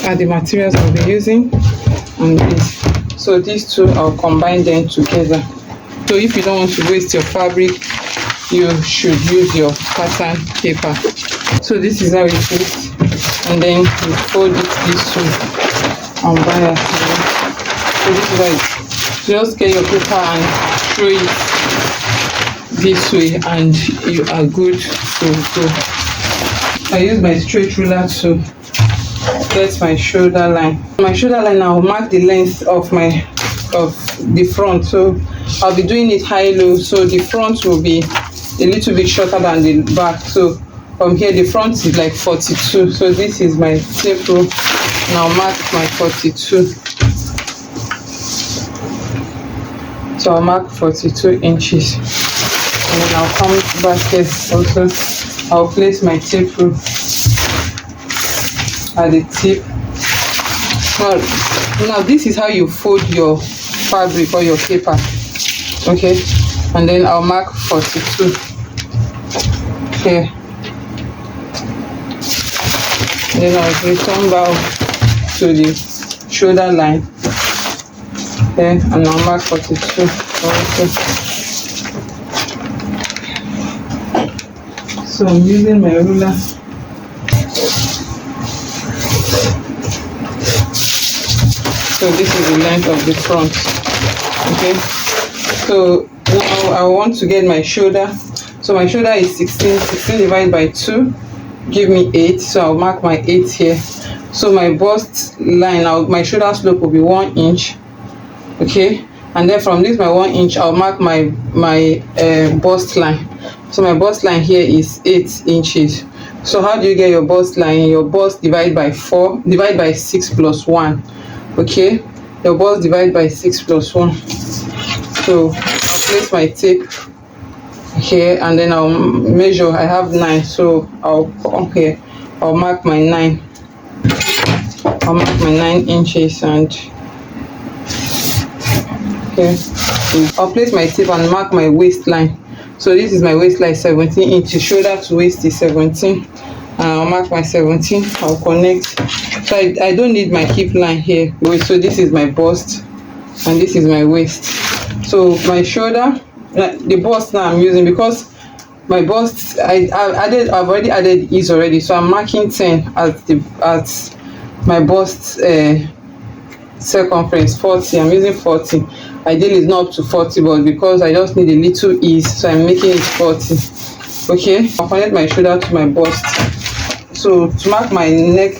are the materials I'll be using, and this. So these two, I'll combine them together. So if you don't want to waste your fabric, you should use your pattern paper. So this is how it is, and then you fold it this way and bias. So this is how it. Just get your paper and throw it this way, and you are good to go. I use my straight ruler to get my shoulder line. My shoulder line, I'll mark the length of the front. So I'll be doing it high-low, so the front will be a little bit shorter than the back. So from here, the front is like 42. So this is my tape rule, and I'll mark my 42. So I'll mark 42 inches, and then I'll come back here also. I'll place my tape rule at the tip. Now this is how you fold your fabric or your paper, okay? And then I'll mark 42 here. Then I'll return back to the shoulder line there, and I'll mark 42 also. So I'm using my ruler. So this is the length of the front, okay? So now I want to get my shoulder. So my shoulder is 16 divided by 2 give me 8. So I'll mark my 8 here. So my bust line, my shoulder slope will be 1 inch, okay? And then from this my 1 inch, I'll mark my bust line. So my bust line here is 8 inches. So how do you get your bust line? Your bust divided by 6 plus 1. Okay, your bust divided by 6 plus 1. So I'll place my tape here, and then I'll measure. I have 9, so I'll come here. I'll mark my 9. I'll mark my 9 inches, and okay, I'll place my tape and mark my waistline. So this is my waistline, 17 inches. Shoulder to waist is 17. I'll mark my 17. I'll connect. So I don't need my hip line here. So this is my bust, and this is my waist. So my shoulder, the bust now I'm using, because my bust I've already added ease already. So I'm marking 10 at my bust circumference, 40. I'm using 40. Ideally it's not up to 40, but because I just need a little ease, so I'm making it 40. Okay, I'll connect my shoulder to my bust. So to mark my neck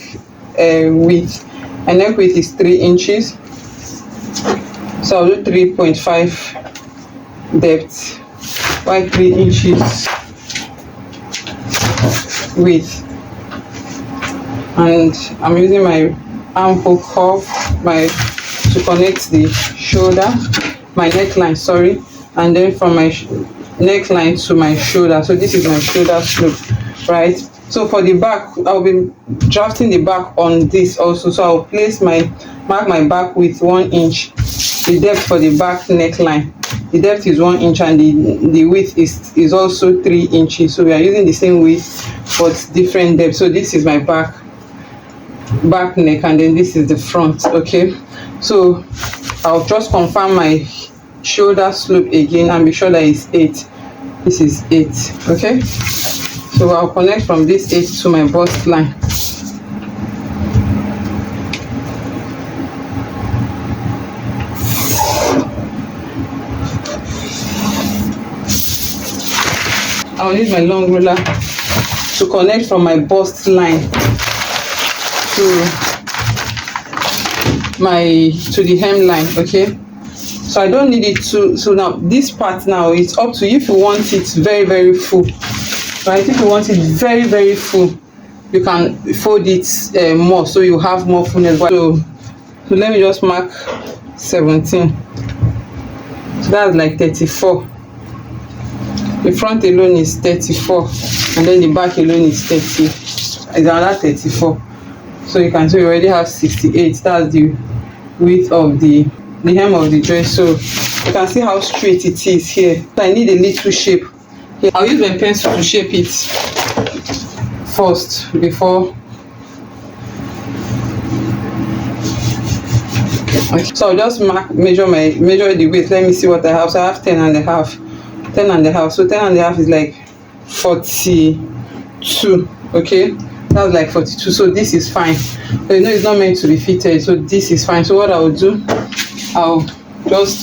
width, my neck width is 3 inches. So I'll do 3.5 depth by 3 inches width. And I'm using my armhole curve to connect the shoulder, my neckline, sorry, and then from my neckline to my shoulder. So this is my shoulder slope, right? So for the back, I'll be drafting the back on this also. So I'll mark my back with 1 inch. The depth for the back neckline, the depth is 1 inch, and the width is also 3 inches. So we are using the same width but different depth. So this is my back neck, and then this is the front. Okay, so I'll just confirm my shoulder slope again and be sure that it's 8. This is 8. Okay, so I'll connect from this 8 to my bust line. I'll use my long ruler to connect from my bust line to the hemline. Okay, so I don't need it to. So now this part, now it's up to you if you want it very, very full, right? If you want it very, very full, you can fold it more, so you have more fullness. So let me just mark 17. So that's like 34. The front alone is 34, and then the back alone is 30. It's another 34. So you can see we already have 68. That's the width of the hem of the dress. So you can see how straight it is here. So I need a little shape here. I'll use my pencil to shape it first before Okay. So I'll just measure the weight. Let me see what I have. So I have 10 and a half. So 10 and a half is like 42. Okay, that's like 42. So this is fine. So you know it's not meant to be fitted, so this is fine. So what I will do, I'll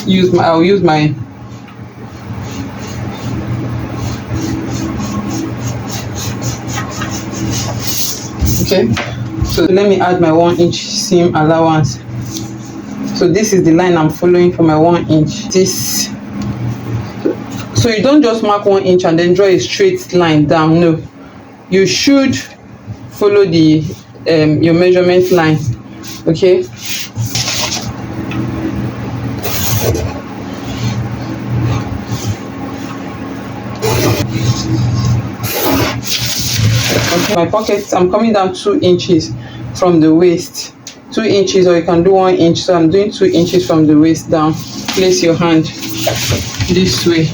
use my okay. So let me add my 1 inch seam allowance. So this is the line I'm following for my 1 inch. This, so you don't just mark 1 inch and then draw a straight line down. No, you should follow the your measurement line. Okay. Okay, my pockets, I'm coming down 2 inches from the waist. 2 inches, or you can do 1 inch. So I'm doing 2 inches from the waist down. Place your hand this way.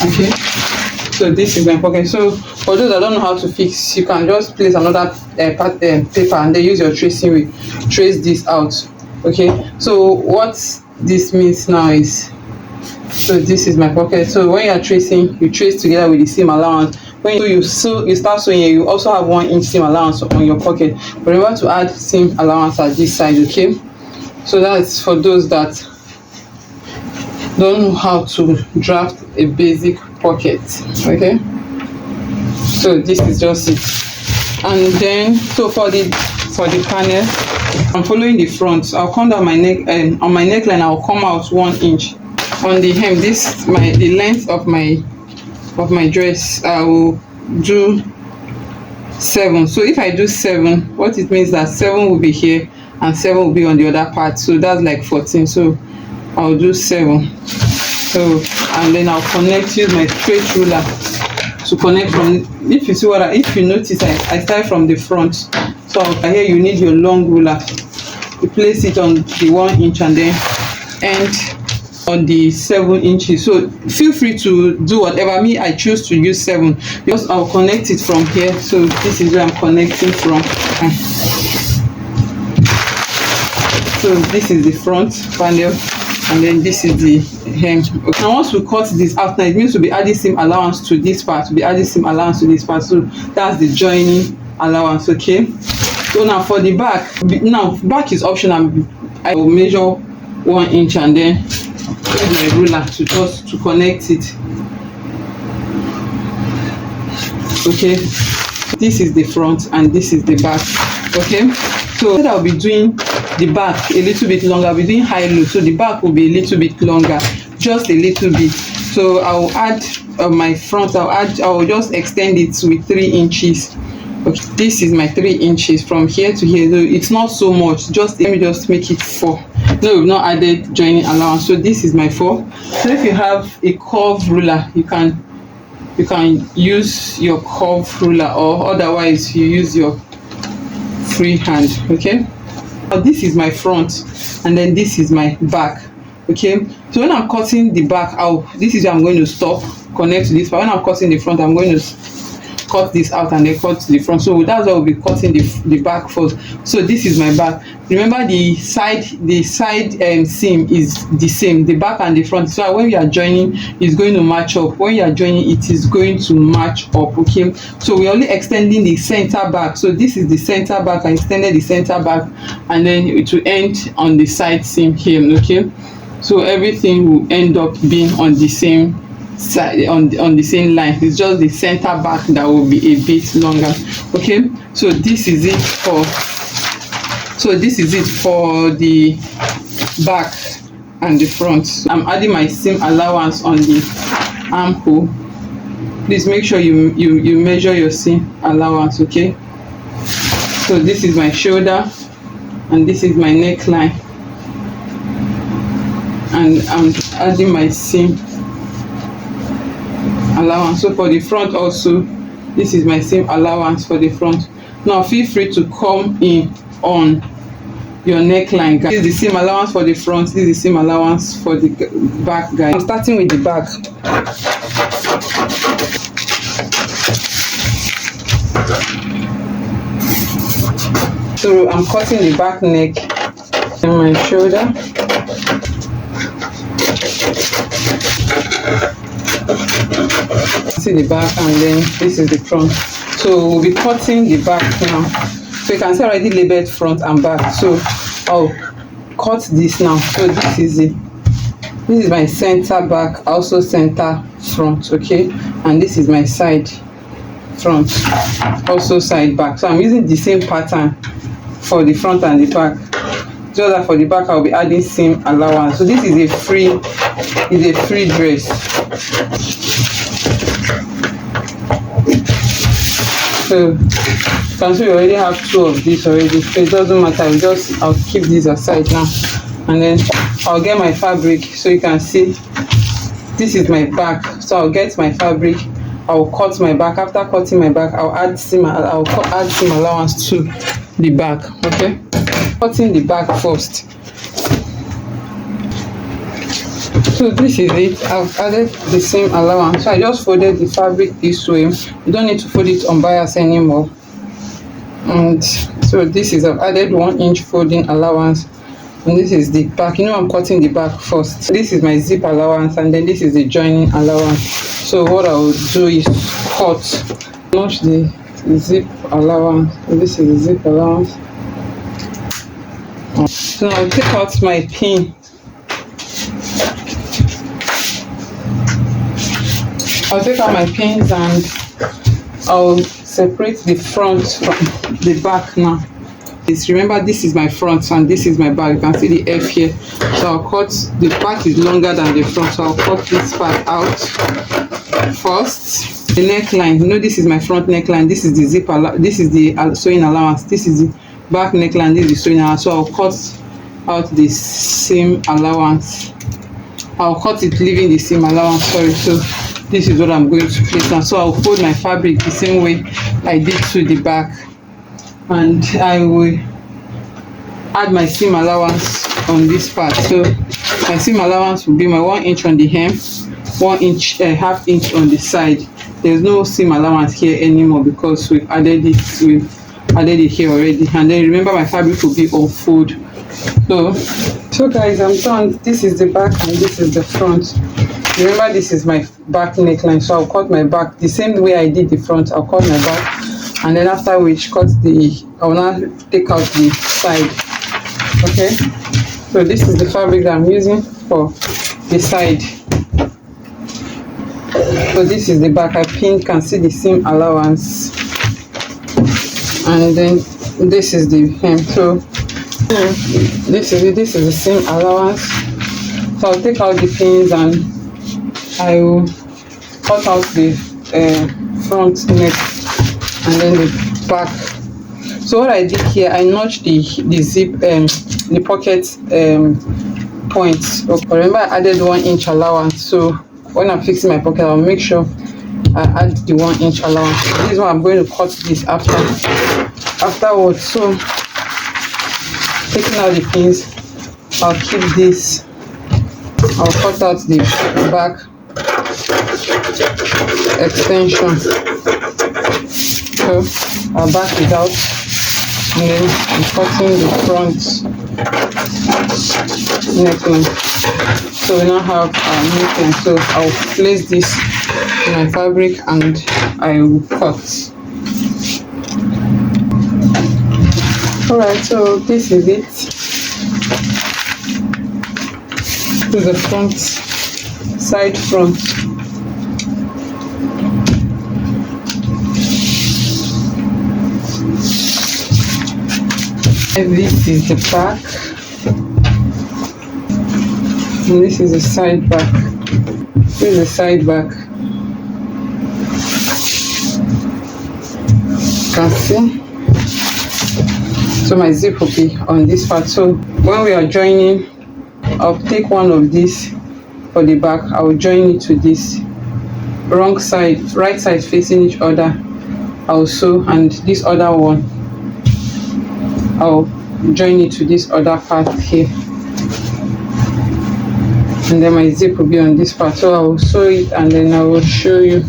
Okay, so this is my pocket. So for those that don't know how to fix, you can just place another paper and then use your tracing wheel, trace this out. Okay, so what this means now is, so this is my pocket. So when you are tracing, you trace together with the seam allowance. When you start sewing, you also have 1 inch seam allowance on your pocket. Remember to add seam allowance at this side. Okay, so that's for those that don't know how to draft a basic pocket. Okay, so this is just it. And then so for the panel, I'm following the front. I'll come down my neck, and on my neckline I'll come out 1 inch. On the hem, the length of my dress, I will do 7. So if I do 7, what it means that 7 will be here and 7 will be on the other part. So that's like 14. So I'll do 7. So and then I'll use my straight ruler to connect from. If you see if you notice, I start from the front. So here you need your long ruler. You place it on the 1 inch and then end on the 7 inches. So feel free to do whatever. Me, I choose to use 7 because I'll connect it from here. So this is where I'm connecting from. So this is the front panel, and then this is the hem. Okay. Now once we cut this out, now it means we'll be adding seam allowance to this part. We'll be adding seam allowance to this part. So that's the joining allowance. Okay. So now for the back, back is optional. I will measure 1 inch and then use my ruler to connect it. Okay, this is the front and this is the back. Okay, so I'll be doing the back a little bit longer. I'll be doing high low, so the back will be a little bit longer, just a little bit. So I'll add my front. I'll just extend it with 3 inches. Okay, this is my 3 inches from here to here. So it's not so much. Let me just make it 4. No, we've not added joining allowance. So this is my 4. So if you have a curved ruler, you can use your curved ruler, or otherwise you use your free hand. Okay, now this is my front and then this is my back. Okay, so when I'm cutting the back out, this is where I'm going to stop, connect to this part. When I'm cutting the front, I'm going to cut this out and then cut to the front. So that's why we'll be cutting the back first. So this is my back. Remember the side seam is the same, the back and the front. So when we are joining, it's going to match up. When you are joining, it is going to match up. Okay, so we're only extending the center back. So this is the center back. I extended the center back and then it will end on the side seam here. Okay, so everything will end up being on the same side, on the same line. It's just the center back that will be a bit longer. Okay, so this is it for the back and the front. I'm adding my seam allowance on the armhole. Please make sure you measure your seam allowance. Okay, so this is my shoulder and this is my neckline, and I'm adding my seam allowance. So for the front also, this is my seam allowance for the front. Now feel free to come in on your neckline, guys. This is the seam allowance for the front, this is the seam allowance for the back, guys. I'm starting with the back. So I'm cutting the back neck and my shoulder. See the back, and then this is the front. So we'll be cutting the back now. So you can see already labeled front and back. So I'll cut this now. So this is it. This is my center back, also center front, okay? And this is my side front, also side back. So I'm using the same pattern for the front and the back. Just that for the back I'll be adding seam allowance. So this is a free dress. So you can see we already have 2 of these already, so it doesn't matter. I'll keep these aside now, and then I'll get my fabric. So you can see this is my back. So I'll get my fabric, I'll cut my back. After cutting my back, I'll add seam allowance to the back. Okay, cutting the back first. So this is it. I've added the seam allowance. So I just folded the fabric this way. You don't need to fold it unbiased anymore. And so this is, I've added 1 inch folding allowance, and this is the back. You know, I'm cutting the back first. So this is my zip allowance, and then this is the joining allowance. So what I will do is notch the zip allowance. This is the zip allowance. So I'll take out my pin. I'll take out my pins and I'll separate the front from the back now. Remember, this is my front and this is my back. You can see the F here. So I'll cut, the back is longer than the front, so I'll cut this part out first. The neckline, you know, this is my front neckline, this is the zip, this is the sewing allowance, this is the back neckline, this is the sewing allowance. So I'll cut out the seam allowance. I'll cut it leaving the seam allowance, sorry. So this is what I'm going to place now. So I'll fold my fabric the same way I did to the back, and I will add my seam allowance on this part. So my seam allowance will be my 1 inch on the hem, 1 inch, half inch on the side. There's no seam allowance here anymore because we've added it here already. And then remember, my fabric will be on fold. So guys, I'm done. This is the back and this is the front. Remember, this is my back neckline, so I'll cut my back the same way I did the front. I'll cut my back, and then after which I'll now take out the side. Okay, so this is the fabric that I'm using for the side. So this is the back. I pinned, can see the seam allowance, and then this is the hem. So this is the seam allowance. So I'll take out the pins and I will cut out the front neck and then the back. So what I did here, I notched the zip, the pocket points. Okay. Remember, I added 1 inch allowance. So when I'm fixing my pocket, I'll make sure I add the 1 inch allowance. This is why I'm going to cut this afterwards. So taking out the pins, I'll keep this. I'll cut out the back extension. So our back is out, and then I'm cutting the front neckline. So we now have our neckline. So I'll place this in my fabric and I will cut. Alright, so this is it. To the front, side front. And this is the back, and this is the side back. This is the side back. You can see. So my zip will be on this part. So when we are joining, I'll take one of these for the back. I will join it to this wrong side, right side facing each other. I'll sew, and this other one I'll join it to this other part here, and then my zip will be on this part. So I will sew it and then I will show you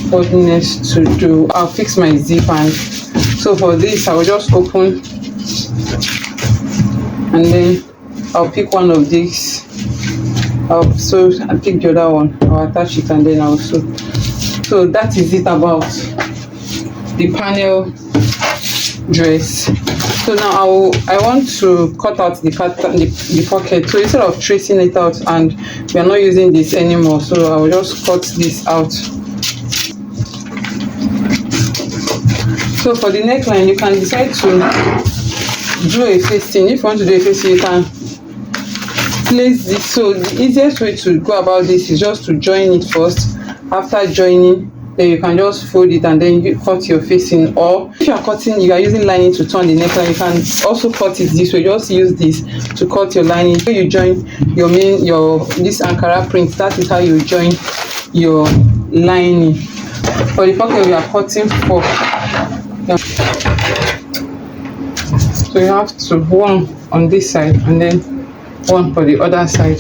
boldness to do. I'll fix my zip, and so for this I will just open and then I'll pick one of these. I'll pick the other one, I'll attach it, and then I'll sew. So that is it about the panel dress. So now I want to cut out the pocket. So instead of tracing it out, and we are not using this anymore, so I will just cut this out. So for the neckline, you can decide to do a facing. If you want to do a facing, you can place this. So the easiest way to go about this is just to join it first. After joining, then you can just fold it and then you cut your facing. Or if you are using lining to turn the neckline, you can also cut it this way. Just use this to cut your lining. When you join this Ankara print, that is how you join your lining. For the pocket we are cutting for, so you have to one on this side and then one for the other side.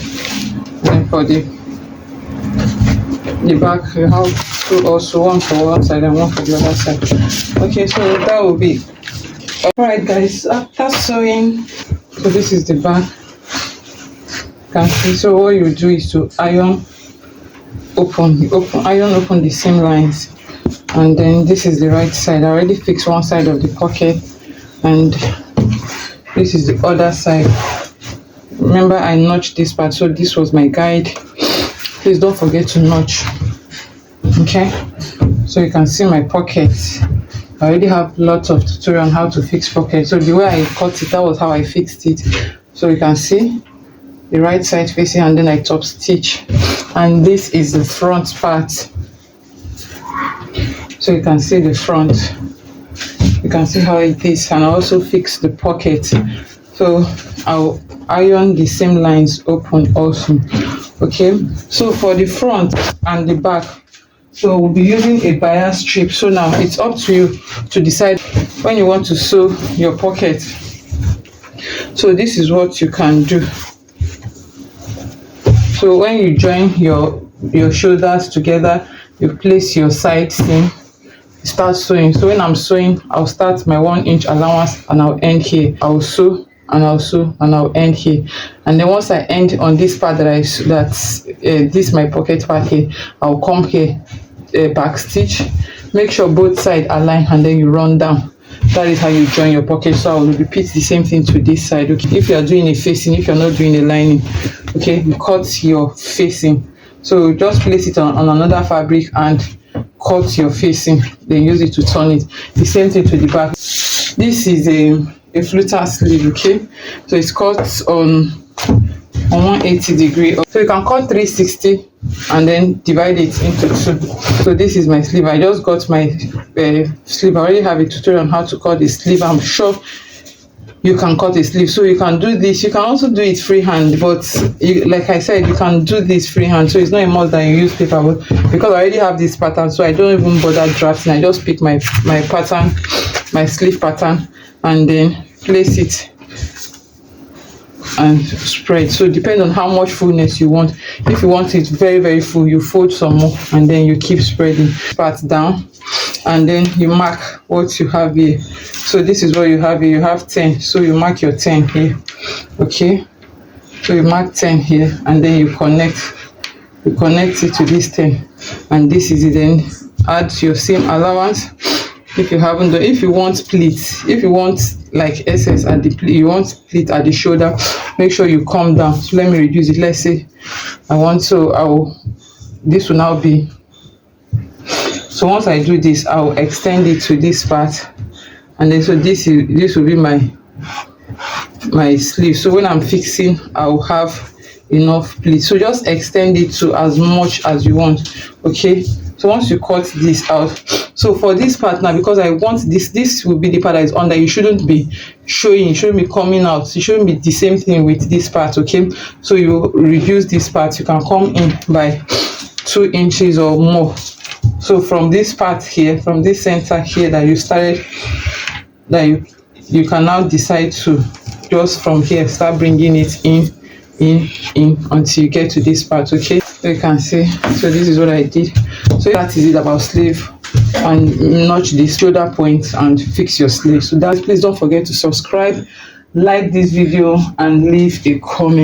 Then for the back you have to also one for one side and one for the other side. Okay, so that will be alright guys. After sewing, so this is the back, you can see. So what you do is to iron open the seam lines, and then this is the right side. I already fixed one side of the pocket, and this is the other side. Remember, I notched this part, so this was my guide. Please don't forget to notch. Okay, so you can see my pockets. I already have lots of tutorial on how to fix pockets. So the way I cut it, that was how I fixed it. So you can see the right side facing, and then I top stitch, and this is the front part. So you can see the front, you can see how it is, and I also fix the pocket. So I'll iron the same lines open also. Okay, so for the front and the back, so we'll be using a bias strip. So now it's up to you to decide when you want to sew your pocket. So this is what you can do. So when you join your shoulders together, you place your side seam, start sewing. So when I'm sewing, I'll start my 1 inch allowance and I'll end here. I'll sew and I'll sew and I'll end here, and then once I end on this part this my pocket part here, I'll come here, back stitch, make sure both sides align, and then you run down. That is how you join your pocket. So I will repeat the same thing to this side. Okay, if you are doing a facing, if you're not doing a lining, okay, you cut your facing. So just place it on another fabric and cut your facing, then use it to turn it. The same thing to the back. This is a flutter sleeve. Okay, so it's cut on 180 degree. So you can cut 360 and then divide it into two. So this is my sleeve. I just got my sleeve. I already have a tutorial on how to cut the sleeve. I'm sure you can cut a sleeve. So you can do this. You can also do it freehand, but like I said, you can do this freehand. So it's not a must that you use paper, but because I already have this pattern, so I don't even bother drafting. I just pick my pattern, my sleeve pattern, and then place it and spread. So depend on how much fullness you want. If you want it very, very full, you fold some more and then you keep spreading part down, and then you mark what you have here. So this is what you have here. You have 10, so you mark your 10 here. Okay, so you mark 10 here, and then you connect it to this 10, and this is it. Then add your seam allowance if you haven't done. If you want pleats, if you want like SS at the pleat, you want pleat at the shoulder, make sure you come down. So let me reduce it. Let's say I want, so this will now be, so once I do this, I'll extend it to this part, and then so this will be my sleeve. So when I'm fixing, I'll have enough pleat. So just extend it to as much as you want. Okay, so once you cut this out, so for this part now, because I want this will be the part that is under, you shouldn't be showing, it shouldn't be coming out, it shouldn't be the same thing with this part. Okay, so you reduce this part, you can come in by 2 inches or more. So from this part here, from this center here that you started, that you can now decide to just from here start bringing it in until you get to this part. Okay, So you can see, so this is what I did. So that is it about sleeve, and notch the shoulder points and fix your sleeve. So that, please don't forget to subscribe, like this video, and leave a comment.